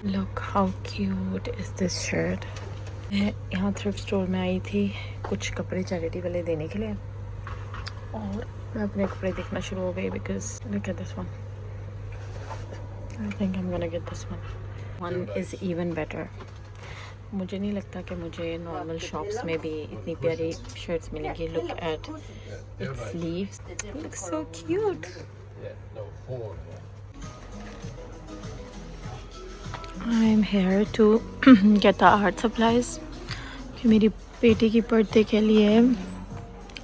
Look how cute is this shirt. मैं यहाँ thrift store में आई थी कुछ कपड़े चैरिटी वाले देने के लिए और मैं अपने कपड़े देखना शुरू हो गई because look at this one. I think I'm gonna get this one. One is even better. मुझे नहीं लगता कि मुझे नॉर्मल शॉप्स में भी इतनी प्यारी शर्ट्स मिलेंगी. Look at its sleeves. It looks so cute. I'm here to get the art supplies. कि मेरी बेटी की बर्थडे के लिए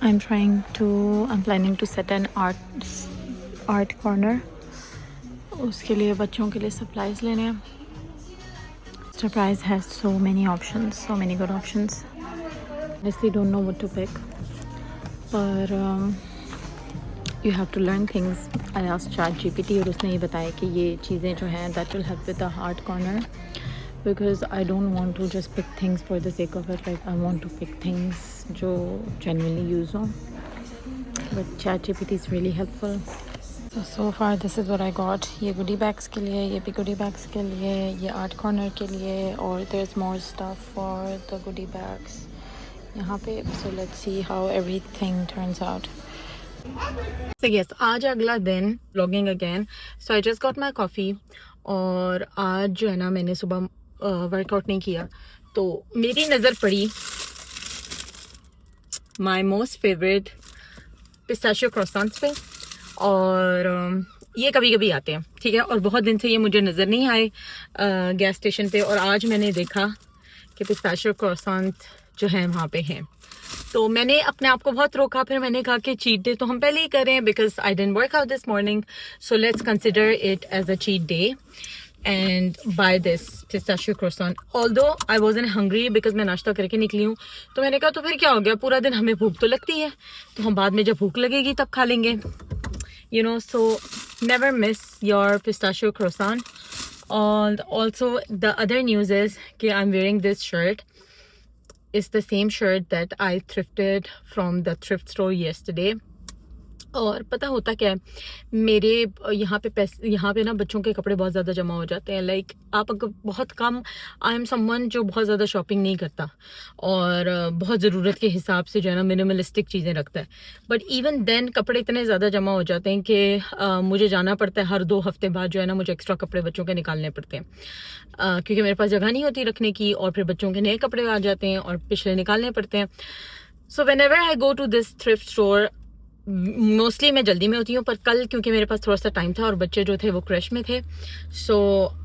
I'm planning to set an art corner. उसके लिए बच्चों के लिए supplies लेने हैं. Surprise has so many options, so many good options. Honestly don't know what to pick. But you have to learn things. I asked ChatGPT और उसने ये बताया कि ये चीज़ें जो हैं that will help with the art corner because I don't want to just pick things for the sake of it. Like I want to pick things जो genuinely use हो. But ChatGPT is really helpful. So far this is what I got. ये goodie bags के लिए, ये भी goodie bags के लिए, ये art corner के लिए और there's more stuff for the goodie bags यहाँ पे. So let's see how everything turns out. So yes, आज अगला दिन vlogging again. So I just got my coffee और आज जो है ना मैंने सुबह वर्कआउट नहीं किया तो मेरी नज़र पड़ी my most favorite pistachio croissants पे और ये कभी कभी आते हैं, ठीक है. और बहुत दिन से ये मुझे नज़र नहीं आए गैस स्टेशन पे और आज मैंने देखा कि पिस्ताशियो croissant जो है वहाँ पे हैं. तो मैंने अपने आप को बहुत रोका. फिर मैंने कहा कि चीट डे तो हम पहले ही करें because I didn't work out this morning. So let's consider it as a cheat day and buy this pistachio croissant. Although I wasn't hungry because मैं नाश्ता करके निकली हूँ. तो मैंने कहा तो फिर क्या हो गया, पूरा दिन हमें भूख तो लगती है तो हम बाद में जब भूख लगेगी तब खा लेंगे. You know, so never miss your pistachio croissant. And also the other news is that I'm wearing this shirt. It's the same shirt that I thrifted from the thrift store yesterday. और पता होता क्या है, मेरे यहाँ पे ना बच्चों के कपड़े बहुत ज़्यादा जमा हो जाते हैं. लाइक आप अगर बहुत कम, आई एम समवन जो बहुत ज़्यादा शॉपिंग नहीं करता और बहुत ज़रूरत के हिसाब से जो है ना मिनिमलिस्टिक चीज़ें रखता है. बट इवन देन कपड़े इतने ज़्यादा जमा हो जाते हैं कि मुझे जाना पड़ता है हर 2 हफ्ते बाद जो है ना मुझे एक्स्ट्रा कपड़े बच्चों के निकालने पड़ते हैं क्योंकि मेरे पास जगह नहीं होती रखने की और फिर बच्चों के नए कपड़े आ जाते हैं और पिछले निकालने पड़ते हैं. So whenever I go to this thrift store mostly मैं जल्दी में होती हूँ, पर कल क्योंकि मेरे पास थोड़ा सा टाइम था और बच्चे जो थे वो क्रश में थे, so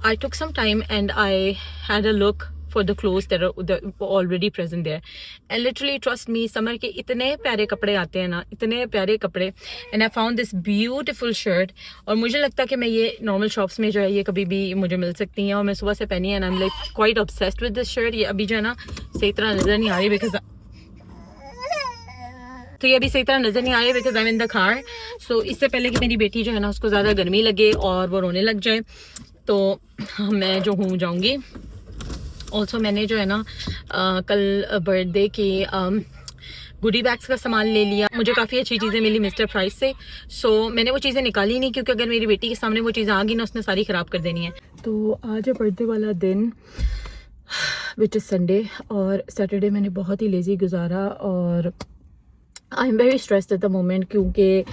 I took some time and I had a look for the clothes that are already present there. And literally trust me, summer के इतने प्यारे कपड़े आते हैं ना, इतने प्यारे कपड़े. And I found this beautiful shirt और मुझे लगता है कि मैं ये नॉर्मल शॉप्स में जो है ये कभी भी मुझे मिल सकती हैं और मैं सुबह से पहनी है and I am like quite obsessed with this shirt. ये अभी जो है ना सही तरह नज़र नहीं आ रही बिकॉज तो ये अभी सही तरह नज़र नहीं आ रही because I am in the car. So इससे पहले कि मेरी बेटी जो है ना उसको ज़्यादा गर्मी लगे और वो रोने लग जाए तो मैं जो हूँ जाऊँगी. ऑल्सो मैंने जो है ना कल बर्थडे के गुडी बैग्स का सामान ले लिया. मुझे काफ़ी अच्छी चीज़ें मिली मिस्टर प्राइस से. सो मैंने वो चीज़ें निकाली नहीं क्योंकि अगर मेरी बेटी के सामने वो चीज़ें आ गई ना उसने सारी ख़राब कर देनी है. तो आज है बर्थडे वाला दिन विच इज़ संडे और सैटरडे मैंने बहुत ही लेज़ी गुजारा और I am very stressed at the moment क्योंकि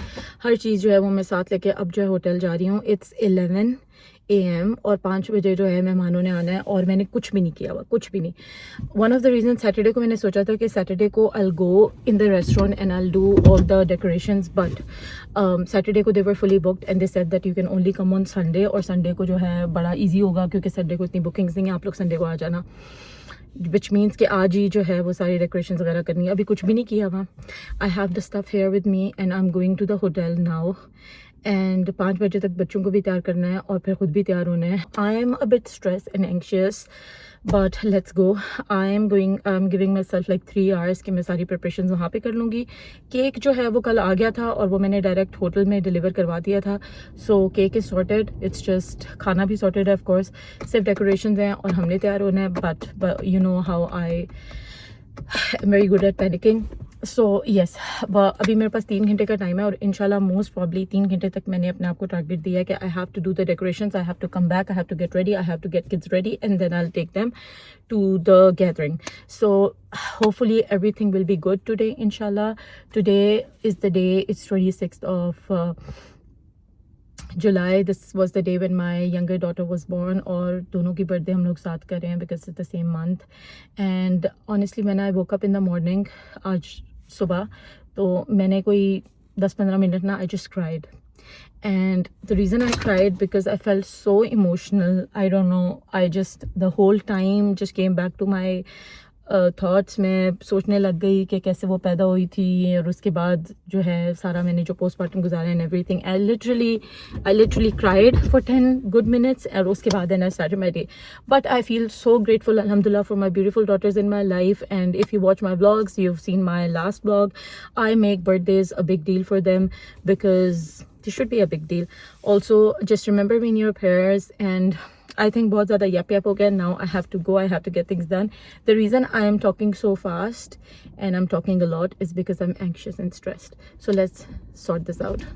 हर चीज़ जो है वो मैं साथ लेके अब जो है होटल जा रही हूँ. इट्स 11 AM और 5 बजे जो है मेहमानों ने आना है और मैंने कुछ भी नहीं किया हुआ, कुछ भी नहीं. One of the reason Saturday को मैंने सोचा था कि सैटरडे को I will go in the restaurant and I will do all the decorations, but Saturday को they were fully booked and they said that you can only come on Sunday. और Sunday को जो है बड़ा easy होगा क्योंकि Sunday को इतनी बुकिंग्स नहीं है, आप लोग संडे को आ जाना. विच मीन्स कि आज ही जो है वो सारी डेकोरेशन वगैरह करनी है. अभी कुछ भी नहीं किया हुआ. I have the stuff here with me and I am going to the hotel now and 5 बजे तक बच्चों को भी तैयार करना है और फिर खुद भी तैयार होना है. I am a bit stress and anxious but let's go. I am giving my self like 3 hours कि मैं सारी प्रिपरेशन वहाँ पे कर लूँगी. केक जो है वो कल आ गया था और वो मैंने डायरेक्ट होटल में डिलीवर करवा दिया था. So cake is sorted. It's just खाना भी सॉर्टेड है ऑफ कोर्स, सिर्फ डेकोरेशन हैं और हमने तैयार होना है. But you know how I am very good at panicking. So yes, अभी मेरे पास 3 घंटे का टाइम है और इंशाल्लाह मोस्ट प्रॉब्ली 3 घंटे तक मैंने अपने आप को टारगेट दिया है कि I have to do the decorations, I have to come back, I have to get ready, I have to get kids ready and then I will take them to the gathering. So hopefully everything will be good today, inshallah. Today is the day, it's 26th of July. This was the day when my younger daughter was born, और दोनों की birthday हम लोग साथ कर रहे हैं because it's the same month. And honestly when I woke up in the morning आज सुबह, तो मैंने कोई 10-15 मिनट ना I just cried. And the reason I cried because I felt so emotional. I don't know, I just the whole time just came back to my thoughts. मैं सोचने लग गई कि कैसे वो पैदा हुई थी और उसके बाद जो है सारा मैंने जो postpartum गुजारा and everything. I literally cried for 10 good minutes और उसके बाद then I started my day. But I feel so grateful, alhamdulillah, for my beautiful daughters in my life. And if you watch my vlogs, you've seen my last vlog. I make birthdays a big deal for them because this should be a big deal. Also, just remember me in your prayers. And I think बहुत ज़्यादा yap हो गया. Now I have to go, I have to get things done. The reason I am talking so fast and I'm talking a lot is because I'm anxious and stressed. So let's sort this out.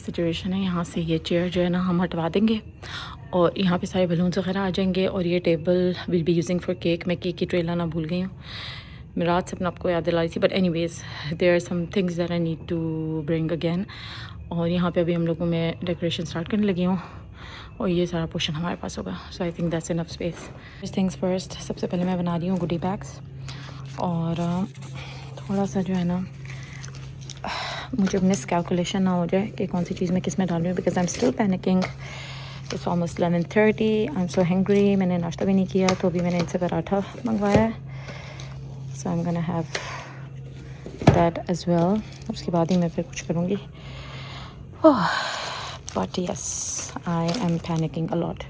Situation है, यहाँ से ये chair जो है ना हम हटवा देंगे और यहाँ पे सारे बलून्स वगैरह आ जाएंगे और ये table will be using for cake. मैं केक की ट्रे लाना भूल गई हूँ, मैं रात से अपने आपको याद दिला रही थी. But anyways there are some things that I need to bring again. और यहाँ पे अभी हम लोगों में डेकोरेशन स्टार्ट करने लगी हूँ और ये सारा पोर्शन हमारे पास होगा. So I think that's enough space. Things first, सबसे पहले मैं बना रही हूँ गुडी बैग्स. और थोड़ा सा जो है ना मुझे मिस कैलकुलेशन ना हो जाए कि कौन सी चीज़ मैं किस में डाल रही हूँ, because I am still panicking. It's almost 11:30. I am so hangry. मैंने नाश्ता भी नहीं किया तो अभी मैंने इनसे पराठा मंगवाया है. So I am gonna have that as well. उसके बाद ही मैं फिर कुछ करूँगी. But yes, I am panicking a lot.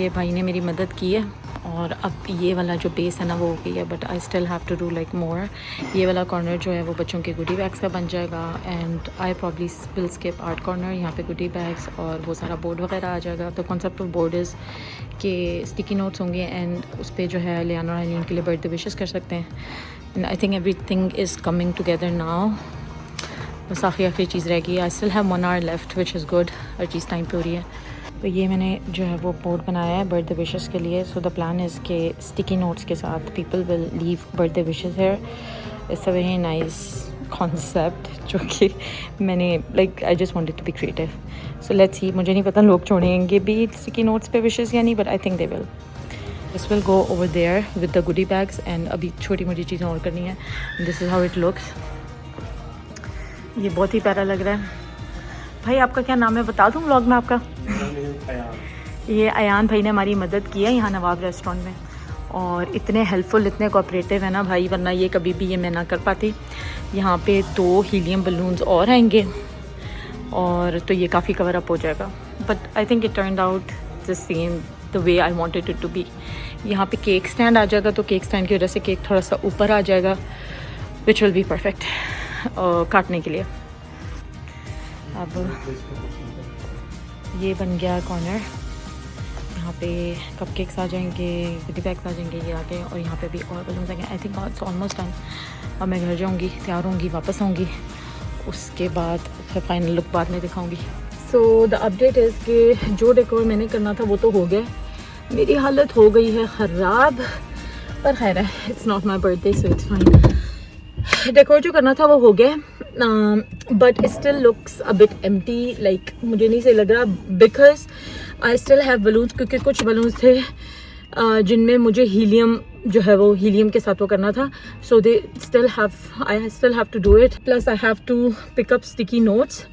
ये भाई ने मेरी मदद की है और अब ये वाला जो बेस है ना वो हो गई है. But I still have to do like more. ये वाला कॉर्नर जो है वो बच्चों के गुडी बैग्स का बन जाएगा. And I probably will skip art corner. यहाँ पे गुडी बैग्स और वो सारा बोर्ड वगैरह आ जाएगा. तो कॉन्सेप्ट ऑफ बोर्ड इज़ के स्टिकी नोट्स होंगे एंड उस पर जो है लियाना और आइलीन के लिए बर्थडे विशेस कर सकते हैं. And I think every thing is coming together now. बस आखिरी चीज़ रह गई. आई still have 1 hour left which is good. Her cheese time पे हो रही है. तो ये मैंने जो है वो बोर्ड बनाया है बर्थडे विशेस के लिए. सो द प्लान इज़ के स्टिकी नोट्स के साथ people will leave birthday wishes here. It's a very nice concept जो कि मैंने like I just wanted to be creative. So let's see. मुझे नहीं पता लोग छोड़ेंगे भी स्टिकी नोट्स पे विशेस या नहीं, but I think they will. This will go over there with the goodie bags. And अभी छोटी मोटी चीज़ें और करनी है. This is how it looks. ये बहुत ही प्यारा लग रहा है. भाई आपका क्या नाम है बता दूँ व्लॉग में आपका? ये अयान भाई ने हमारी मदद की है यहाँ नवाब रेस्टोरेंट में, और इतने हेल्पफुल, इतने कोऑपरेटिव है ना भाई, वरना ये कभी भी ये मैं ना कर पाती. यहाँ पे 2 हीलियम बलून्स और आएंगे और तो ये काफ़ी कवर अप हो जाएगा. But I think it turned out the same the way I wanted it to be. यहाँ पे केक स्टैंड आ जाएगा, तो केक स्टैंड की वजह से केक थोड़ा सा ऊपर आ जाएगा, विच विल बी परफेक्ट काटने के लिए. अब ये बन गया कॉर्नर. यहाँ पे कपकेक्स आ जाएंगे, गुडी बैग्स आ जाएंगे, ये आके, और यहाँ पे भी और बलून्स आएंगे. I think it's almost done. अब मैं घर जाऊँगी, तैयार होंगी, वापस आऊँगी, उसके बाद फिर फाइनल लुक बाद में दिखाऊँगी. सो द अपडेट इज़ कि जो डेकोर मैंने करना था वो तो हो गया. मेरी हालत हो गई है ख़राब, पर खैर है, it's not my birthday so it's fine. Decor जो करना था वो हो गया, but it still looks a bit empty. Like मुझे नहीं सही लग रहा because I still have balloons, क्योंकि कुछ बलून्स थे जिनमें मुझे हीलियम जो है वो हीलियम के साथ वो करना था. So they still have I still have to do it. Plus I have to pick up sticky notes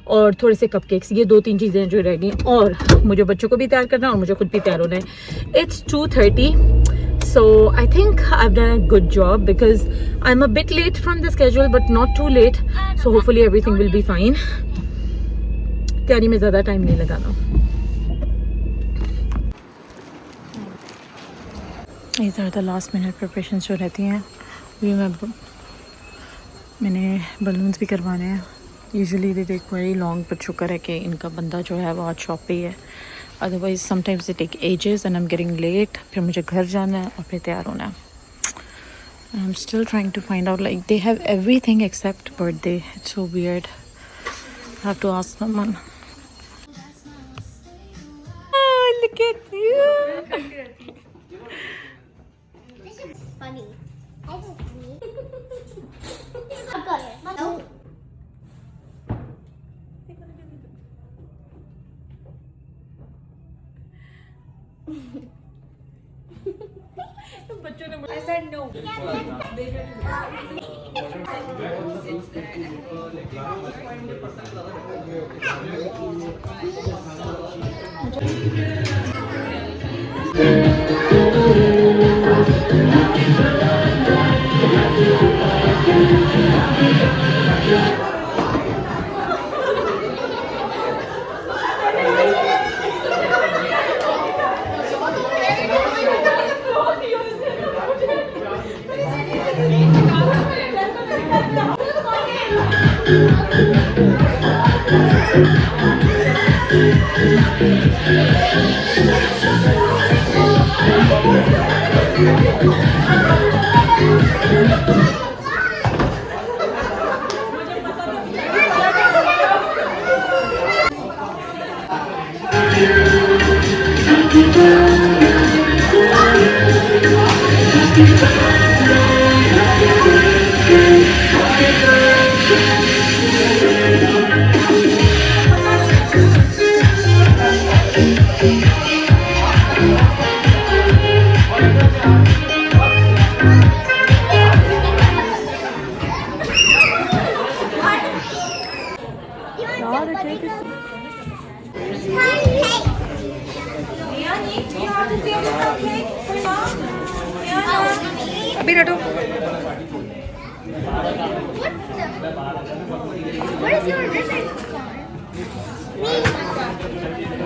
और थोड़े से कपकेक्स. ये 2-3 चीज़ें जो रह गई, और मुझे बच्चों को भी तैयार करना है और मुझे खुद भी तैयार होना है. It's 2:30. So I think I've done a good job because I'm a bit late from the schedule but not too late. So hopefully everything will be fine. तैयारी में ज़्यादा टाइम नहीं लगाना. These are the last minute preparations जो रहती हैं. भी मैंने बलून्स भी करवाने हैं. Usually they take very long, but शुक्र है कि इनका बंदा जो है वो आज शॉप पे ही है. Otherwise sometimes they take ages and I'm getting late. फिर मुझे घर जाना है और फिर तैयार होना है. I'm still trying to find out, like they have everything except birthday. It's so weird. I have to ask someone. Oh, look at you. This is funny. I don't see. I got it. No. बच्चों ने I said no. अभी रटो. What is your ribbon? Me.